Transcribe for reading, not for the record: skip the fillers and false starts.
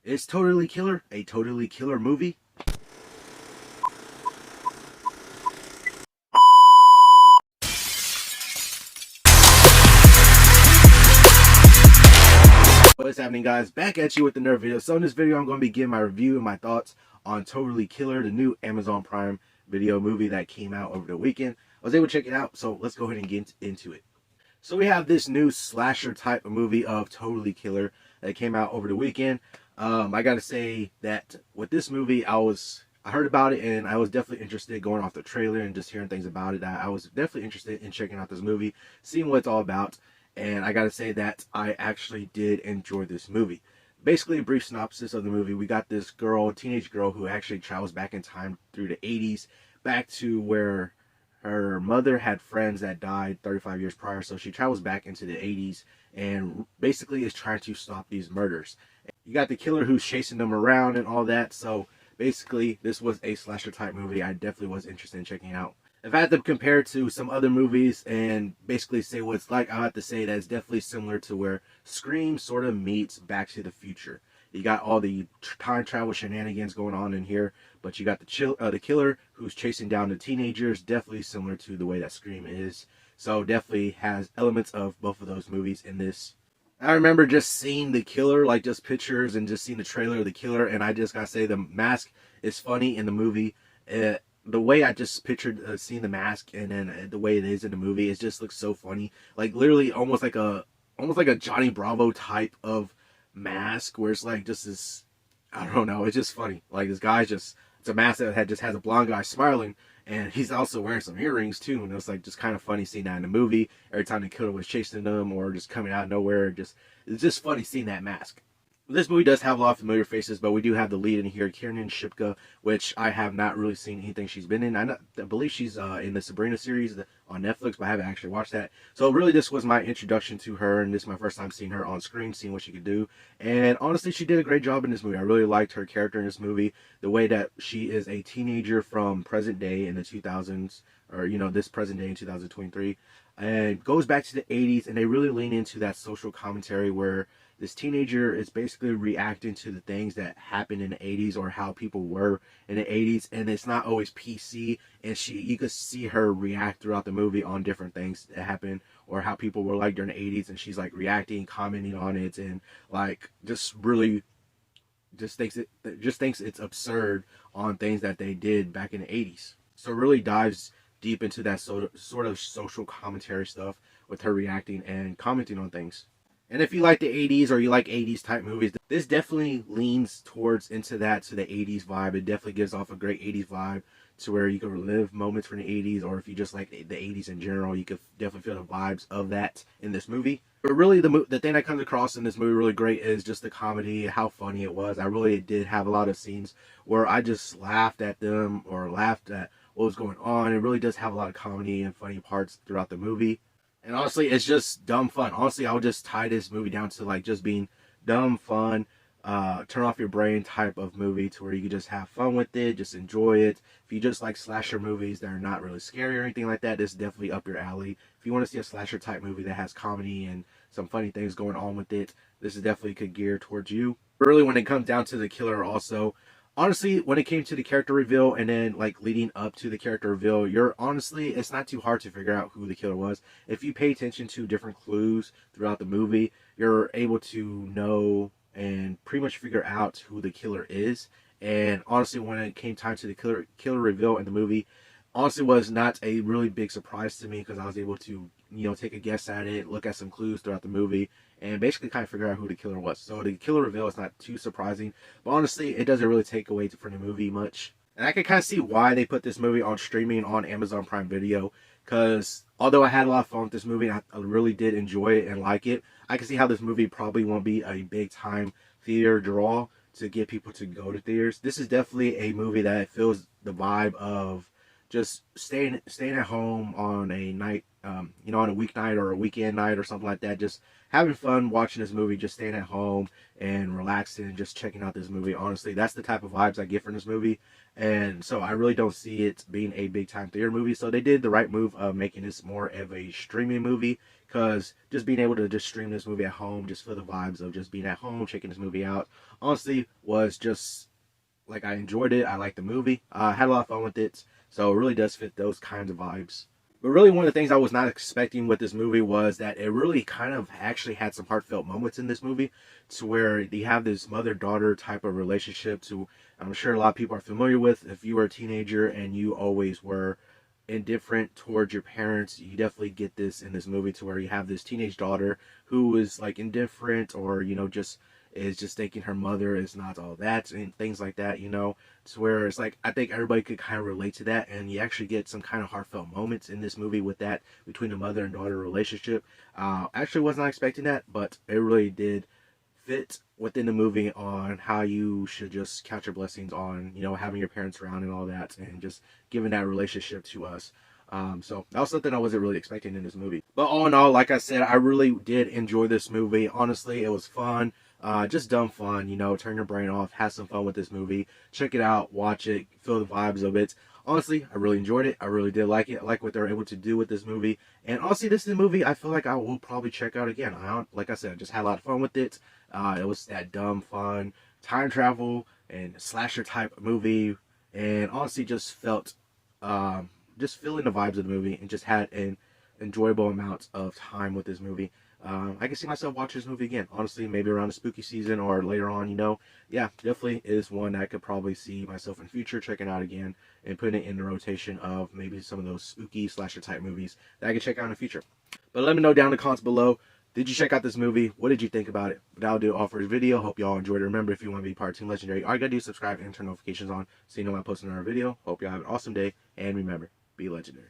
Is Totally Killer a Totally Killer movie? What's happening, guys? Back at you with another video. So in this video, I'm going to be giving my review and my thoughts on Totally Killer, the new Amazon Prime Video movie that came out over the weekend. I was able to check it out, so let's go ahead and get into it. So we have this new slasher type of movie of Totally Killer that came out over the weekend. I gotta say that with this movie, I heard about it and I was definitely interested going off the trailer and just hearing things about it. I was definitely interested in checking out this movie, seeing what it's all about. And I gotta say that I actually did enjoy this movie. Basically, a brief synopsis of the movie: we got this girl, teenage girl, who actually travels back in time through the 80s, back to where her mother had friends that died 35 years prior. So she travels back into the 80s and basically is trying to stop these murders. You got the killer who's chasing them around and all that. So basically, this was a slasher type movie I definitely was interested in checking out. If I had to compare it to some other movies and basically say what it's like, I have to say that it's definitely similar to where Scream sort of meets Back to the Future. You got all the time travel shenanigans going on in here, but you got the killer who's chasing down the teenagers, definitely similar to the way that Scream is. So definitely has elements of both of those movies in this. I remember just seeing the killer, like just pictures and just seeing the trailer of the killer, and I just gotta say the mask is funny in the movie. The way I just pictured seeing the mask and then the way it is in the movie, it just looks so funny. Like literally almost like a Johnny Bravo type of mask where it's like just this, I don't know, it's just funny. Like this guy's just, it's a mask that just has a blonde guy smiling, and he's also wearing some earrings too, and it's like just kind of funny seeing that in the movie. Every time the killer was chasing them or just coming out of nowhere, it's just funny seeing that mask. This movie does have a lot of familiar faces, but we do have the lead in here, Kiernan Shipka, which I have not really seen anything she's been in. I believe she's in the Sabrina series on Netflix, but I haven't actually watched that. So really, this was my introduction to her, and this is my first time seeing her on screen, seeing what she could do. And honestly, she did a great job in this movie. I really liked her character in this movie, the way that she is a teenager from present day in the 2000s, or this present day in 2023, and goes back to the 80s, and they really lean into that social commentary where this teenager is basically reacting to the things that happened in the 80s or how people were in the 80s, and it's not always PC, and you could see her react throughout the movie on different things that happened or how people were like during the 80s, and she's like reacting, commenting on it, and like just really just thinks it's absurd on things that they did back in the 80s. So it really dives deep into that sort of social commentary stuff with her reacting and commenting on things. And if you like the 80s or you like 80s type movies, this definitely leans towards into that, to the 80s vibe. It definitely gives off a great 80s vibe to where you can relive moments from the 80s, or if you just like the 80s in general, you could definitely feel the vibes of that in this movie. But really, the thing that comes across in this movie really great is just the comedy, how funny it was. I really did have a lot of scenes where I just laughed at them or laughed at what was going on. It really does have a lot of comedy and funny parts throughout the movie. And honestly, it's just dumb fun. Honestly, I would just tie this movie down to like just being dumb fun, turn off your brain type of movie to where you can just have fun with it, just enjoy it. If you just like slasher movies that are not really scary or anything like that, this is definitely up your alley. If you want to see a slasher type movie that has comedy and some funny things going on with it, this is definitely could gear towards you. Really, when it comes down to the killer also, honestly, when it came to the character reveal and then like leading up to the character reveal, it's not too hard to figure out who the killer was. If you pay attention to different clues throughout the movie, you're able to know and pretty much figure out who the killer is. And honestly, when it came time to the killer reveal in the movie, honestly was not a really big surprise to me, because I was able to take a guess at it, look at some clues throughout the movie, and basically kind of figure out who the killer was. So the killer reveal is not too surprising, but honestly, it doesn't really take away from the movie much. And I can kind of see why they put this movie on streaming on Amazon Prime Video, because although I had a lot of fun with this movie, and I really did enjoy it and like it, I can see how this movie probably won't be a big time theater draw to get people to go to theaters. This is definitely a movie that feels the vibe of just staying at home on a night, on a weeknight or a weekend night or something like that, just having fun watching this movie, just staying at home and relaxing and just checking out this movie. Honestly, that's the type of vibes I get from this movie. And so I really don't see it being a big time theater movie. So they did the right move of making this more of a streaming movie, because just being able to just stream this movie at home, just for the vibes of just being at home, checking this movie out, honestly, was just like, I enjoyed it. I liked the movie. I had a lot of fun with it. So it really does fit those kinds of vibes. But really, one of the things I was not expecting with this movie was that it really kind of actually had some heartfelt moments in this movie, to where you have this mother-daughter type of relationship to, I'm sure a lot of people are familiar with. If you were a teenager and you always were indifferent towards your parents, you definitely get this in this movie, to where you have this teenage daughter who is like indifferent, or just is just thinking her mother is not all that and things like that, to where it's like, I think everybody could kind of relate to that, and you actually get some kind of heartfelt moments in this movie with that, between the mother and daughter relationship. Actually was not expecting that, but it really did fit within the movie on how you should just count your blessings on, having your parents around and all that, and just giving that relationship to us. So that was something I wasn't really expecting in this movie. But all in all, like I said, I really did enjoy this movie. Honestly, it was fun. Just dumb fun, turn your brain off, have some fun with this movie. Check it out, watch it, feel the vibes of it. Honestly, I really enjoyed it. I really did like it. I like what they were able to do with this movie. And honestly, this is a movie I feel like I will probably check out again. Like I said, I just had a lot of fun with it. It was that dumb fun, time travel, and slasher type movie. And honestly, just feeling the vibes of the movie, and just had an enjoyable amount of time with this movie. I can see myself watching this movie again. Honestly, maybe around the spooky season or later on, Yeah, definitely is one that I could probably see myself in the future checking out again, and putting it in the rotation of maybe some of those spooky slasher type movies that I could check out in the future. But let me know down in the comments below. Did you check out this movie? What did you think about it? But that'll do it all for this video. Hope y'all enjoyed it. Remember, if you want to be part of Team Legendary, all you gotta do is subscribe and turn notifications on so you know when I post another video. Hope y'all have an awesome day. And remember, be legendary.